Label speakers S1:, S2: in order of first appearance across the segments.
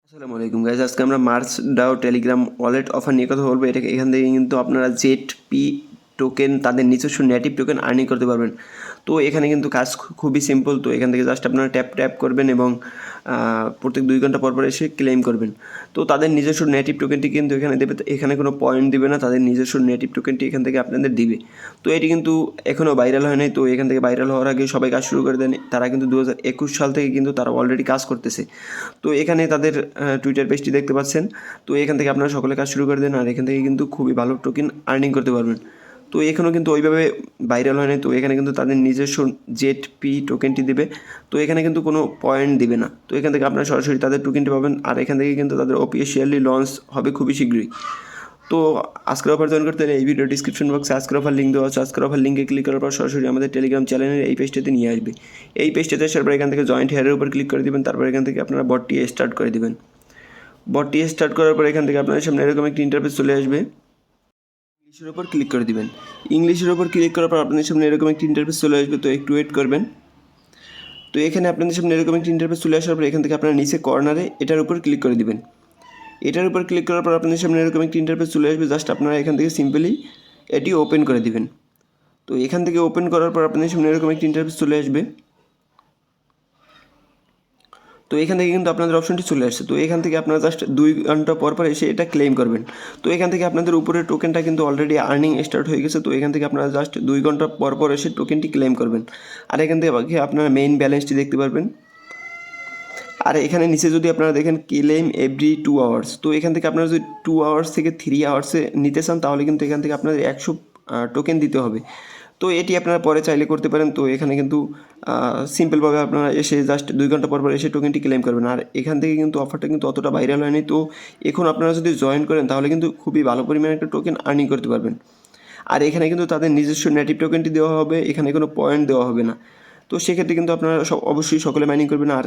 S1: আসসালামু আলাইকুম গাইজ, আজকে আমরা মার্চ ডাও টেলিগ্রাম ওয়ালেট অফার নিয়ে কথা বলবো। এখান থেকে কিন্তু আপনারা জেড.পি টোকেন, তাদের নিজস্ব নেটিভ টোকেন আর্নিং করতে পারবেন। তো এখানে কিন্তু কাজ খুবই সিম্পল। তো এখান থেকে জাস্ট আপনারা ট্যাপ করবেন এবং প্রত্যেক 2 ঘন্টা পর এসে ক্লেম করবেন। তো তাদের নিজস্ব নেটিভ টোকেনটি কিন্তু এখানে দেবে, এখানে কোনো পয়েন্ট দিবে না, তাদের নিজস্ব নেটিভ টোকেনটি এখান থেকে আপনাদের দিবে। তো এটি কিন্তু এখনও ভাইরাল হয় নাই। তো এখান থেকে ভাইরাল হওয়ার আগে সবাই কাজ শুরু করে দেন। তারা কিন্তু 2021 সাল থেকে কিন্তু তারা অলরেডি কাজ করতেছে। তো এখানে তাদের টুইটার পেজটি দেখতে পাচ্ছেন। তো এখান থেকে আপনারা সকলে কাজ শুরু করে দেন, আর এখান থেকে কিন্তু খুবই ভালো টোকেন আর্নিং করতে পারবেন। তো এখনও কিন্তু ওইভাবে ভাইরাল হয় না। তো এখানে কিন্তু তাদের নিজস্ব জেড.পি টোকেনটি দেবে। তো এখানে কিন্তু কোনো পয়েন্ট দিবে না। তো এখান থেকে আপনারা সরাসরি তাদের টোকেনটি পাবেন, আর এখান থেকে কিন্তু তাদের অফিসিয়ালি লঞ্চ হবে খুবই শীঘ্রই। তো আজকের অফার জয়েন করতে হলে এই ভিডিও ডিসক্রিপশন বক্সে আজকের অফার লিঙ্ক দেওয়া আছে। আজকের অফার লিঙ্কে ক্লিক করার পর সরাসরি আমাদের টেলিগ্রাম চ্যানেলের এই পেজটাতে নিয়ে আসবে। এই পেজটাতে আসার পর এখান থেকে জয়েন্ট হেয়ারের উপর ক্লিক করে দেবেন। তারপর এখান থেকে আপনারা বটটি স্টার্ট করে দেবেন। বটটি স্টার্ট করার পর এখান থেকে আপনাদের সামনে এরকম একটি ইন্টারফেস চলে আসবে। ইংলিশের ওপর ক্লিক করে দিবেন। ইংলিশের ওপর ক্লিক করার পর আপনাদের সামনে এরকম একটি ইন্টারফেস চলে আসবে। তো একটু ওয়েট করবেন। তো এখানে আপনাদের সামনে এরকম একটি ইন্টারফেস চলে আসার পর এখান থেকে আপনারা নিচে কর্নারে এটার উপর ক্লিক করে দিবেন। এটার উপর ক্লিক করার পর আপনাদের সামনে এরকম একটি ইন্টারফেস চলে আসবে। জাস্ট আপনারা এখান থেকে সিম্পলি এটি ওপেন করে দিবেন। তো এখান থেকে ওপেন করার পর আপনাদের সামনে এরকম একটি ইন্টারফেস চলে আসবে। তো এখান থেকে কিন্তু আপনাদের অপশনটি চলে আসছে। তো এখান থেকে আপনারা জাস্ট 2 ঘন্টা পর এসে এটা ক্লেম করবেন। তো এখান থেকে আপনাদের উপরের টোকেনটা কিন্তু অলরেডি আর্নিং স্টার্ট হয়ে গেছে। তো এখান থেকে আপনারা জাস্ট 2 ঘন্টা পর এসে টোকেনটি ক্লেম করবেন। আর এখান থেকে আপনারা মেইন ব্যালেন্সটি দেখতে পারবেন। আর এখানে নিচে যদি আপনারা দেখেন ক্লেম এভরি 2 আওয়ার্স, তো এখান থেকে আপনারা যদি 2 আওয়ার্স থেকে 3 আওয়ার্সে নিতে চান তাহলে কিন্তু এখান থেকে আপনাদের 100 টোকেন দিতে হবে। তো এটি আপনারা পরে চাইলে করতে পারেন। তো এখানে কিন্তু সিম্পলভাবে আপনারা এসে জাস্ট 2 ঘন্টা পর এসে টোকেনটি ক্লেম করবেন। আর এখান থেকে কিন্তু অফারটা কিন্তু অতটা ভাইরাল হয়নি। তো এখন আপনারা যদি জয়েন করেন তাহলে কিন্তু খুবই ভালো পরিমাণে একটা টোকেন আর্নিং করতে পারবেন। আর এখানে কিন্তু তাদের নিজস্ব নেটিভ টোকেনটি দেওয়া হবে, এখানে কোনো পয়েন্ট দেওয়া হবে না। তো সেক্ষেত্রে কিন্তু আপনারা অবশ্যই সকলে মাইনিং করবেন। আর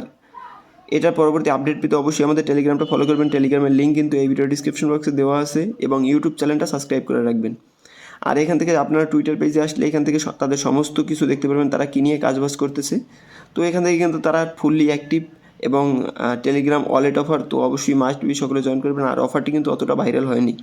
S1: এটার পরবর্তী আপডেট পেতে অবশ্যই আমাদের টেলিগ্রামটা ফলো করবেন। টেলিগ্রামের লিঙ্ক কিন্তু এই ভিডিও ডিসক্রিপশন বক্সে দেওয়া আছে, এবং ইউটিউব চ্যানেলটা সাবস্ক্রাইব করে রাখবেন। আর এখান থেকে আপনারা টুইটার পেজে আসলে এখান থেকে তাদের সমস্ত কিছু দেখতে পারবেন, তারা কী নিয়ে কাজবাজ করতেছে। তো এখান থেকে কিন্তু তারা ফুললি অ্যাক্টিভ, এবং টেলিগ্রাম ওয়ালেট অফার। তো অবশ্যই মাস্ট বি সকলে জয়েন করবেন। আর অফারটি কিন্তু অতটা ভাইরাল হয়নি।